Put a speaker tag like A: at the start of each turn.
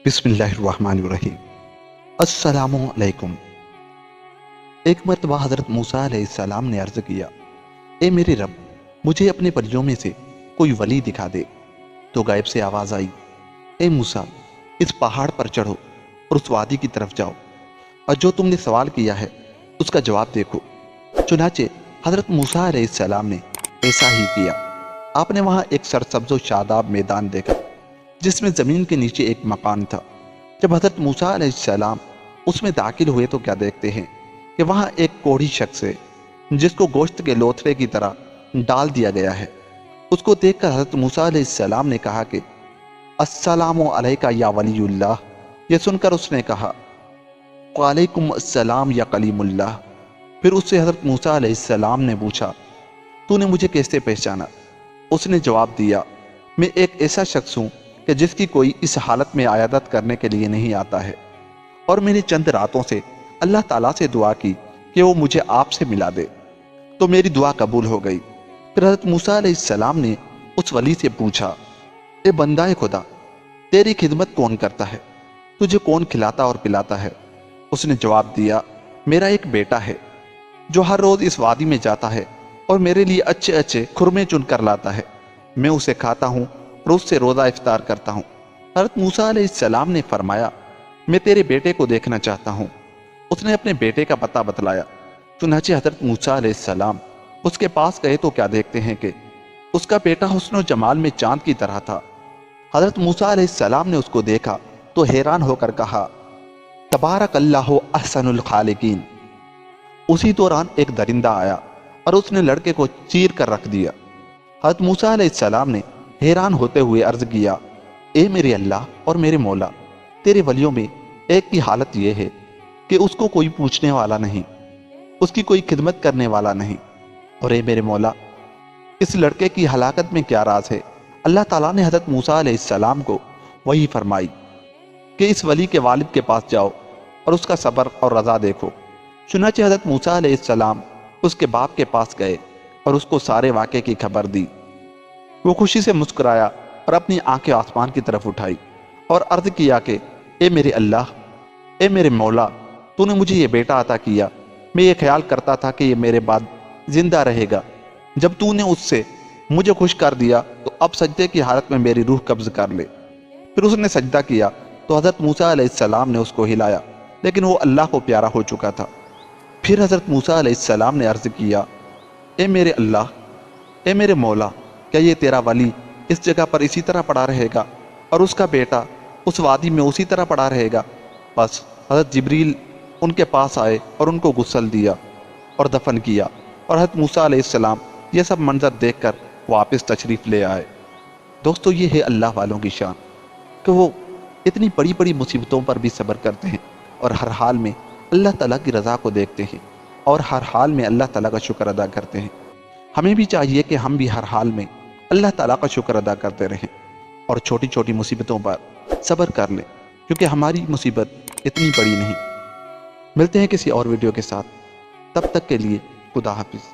A: بسم اللہ الرحمن الرحیم۔ السلام علیکم۔ ایک مرتبہ حضرت موسیٰ علیہ السلام نے عرض کیا، اے میرے رب، مجھے اپنے ولیوں میں سے کوئی ولی دکھا دے۔ تو غیب سے آواز آئی، اے موسیٰ، اس پہاڑ پر چڑھو اور اس وادی کی طرف جاؤ، اور جو تم نے سوال کیا ہے اس کا جواب دیکھو۔ چنانچہ حضرت موسیٰ علیہ السلام نے ایسا ہی کیا۔ آپ نے وہاں ایک سرسبز و شاداب میدان دیکھا جس میں زمین کے نیچے ایک مکان تھا۔ جب حضرت موسیٰ علیہ السلام اس میں داخل ہوئے تو کیا دیکھتے ہیں کہ وہاں ایک کوڑھی شخص ہے جس کو گوشت کے لوتھڑے کی طرح ڈال دیا گیا ہے۔ اس کو دیکھ کر حضرت موسیٰ علیہ السلام نے کہا کہ السلام علیکہ یا ولی اللہ۔ یہ سن کر اس نے کہا وعلیکم السلام یا کلیم اللہ۔ پھر اس سے حضرت موسیٰ علیہ السلام نے پوچھا، تو نے مجھے کیسے پہچانا؟ اس نے جواب دیا، میں ایک ایسا شخص ہوں کہ جس کی کوئی اس حالت میں عیادت کرنے کے لیے نہیں آتا ہے، اور میں نے چند راتوں سے اللہ تعالیٰ سے دعا کی کہ وہ مجھے آپ سے ملا دے، تو میری دعا قبول ہو گئی۔ پھر حضرت موسیٰ علیہ السلام نے اس ولی سے پوچھا، اے بندہ خدا، تیری خدمت کون کرتا ہے؟ تجھے کون کھلاتا اور پلاتا ہے؟ اس نے جواب دیا، میرا ایک بیٹا ہے جو ہر روز اس وادی میں جاتا ہے اور میرے لیے اچھے اچھے خرمے چن کر لاتا ہے، میں اسے کھاتا ہوں اور اس سے روزہ افطار کرتا ہوں۔ حضرت موسیٰ علیہ السلام نے فرمایا، میں تیرے بیٹے کو دیکھنا چاہتا ہوں۔ اس نے اپنے بیٹے کا پتہ بتلایا۔ چنانچہ حضرت موسیٰ علیہ السلام اس کے پاس گئے تو کیا دیکھتے ہیں کہ اس کا بیٹا حسن و جمال میں چاند کی طرح تھا۔ حضرت موسیٰ علیہ السلام نے اس کو دیکھا تو حیران ہو کر کہا، تبارک اللہ احسن الخالقین۔ اسی دوران ایک درندہ آیا اور اس نے لڑکے کو چیر کر رکھ دیا۔ حضرت موسیٰ علیہ السلام نے حیران ہوتے ہوئے عرض کیا، اے میرے اللہ اور میرے مولا، تیرے ولیوں میں ایک کی حالت یہ ہے کہ اس کو کوئی پوچھنے والا نہیں، اس کی کوئی خدمت کرنے والا نہیں، اور اے میرے مولا، اس لڑکے کی ہلاکت میں کیا راز ہے؟ اللہ تعالیٰ نے حضرت موسیٰ علیہ السلام کو وحی فرمائی کہ اس ولی کے والد کے پاس جاؤ اور اس کا صبر اور رضا دیکھو۔ چنانچہ حضرت موسیٰ علیہ السلام اس کے باپ کے پاس گئے اور اس کو سارے واقعے کی خبر دی۔ وہ خوشی سے مسکرایا اور اپنی آنکھیں آسمان کی طرف اٹھائی اور عرض کیا کہ اے میرے اللہ، اے میرے مولا، تو نے مجھے یہ بیٹا عطا کیا۔ میں یہ خیال کرتا تھا کہ یہ میرے بعد زندہ رہے گا، جب تو نے اس سے مجھے خوش کر دیا تو اب سجدے کی حالت میں میری روح قبض کر لے۔ پھر اس نے سجدہ کیا تو حضرت موسیٰ علیہ السلام نے اس کو ہلایا، لیکن وہ اللہ کو پیارا ہو چکا تھا۔ پھر حضرت موسیٰ علیہ السلام نے عرض کیا، اے میرے اللہ، اے میرے مولا، کیا یہ تیرا ولی اس جگہ پر اسی طرح پڑا رہے گا اور اس کا بیٹا اس وادی میں اسی طرح پڑا رہے گا؟ بس حضرت جبریل ان کے پاس آئے اور ان کو غسل دیا اور دفن کیا، اور حضرت موسیٰ علیہ السلام یہ سب منظر دیکھ کر واپس تشریف لے آئے۔ دوستو، یہ ہے اللہ والوں کی شان کہ وہ اتنی بڑی بڑی مصیبتوں پر بھی صبر کرتے ہیں اور ہر حال میں اللہ تعالیٰ کی رضا کو دیکھتے ہیں اور ہر حال میں اللہ تعالیٰ کا شکر ادا کرتے ہیں۔ ہمیں بھی چاہیے کہ ہم بھی ہر حال میں اللہ تعالیٰ کا شکر ادا کرتے رہیں اور چھوٹی چھوٹی مصیبتوں پر صبر کر لیں، کیونکہ ہماری مصیبت اتنی بڑی نہیں۔ ملتے ہیں کسی اور ویڈیو کے ساتھ، تب تک کے لیے خدا حافظ۔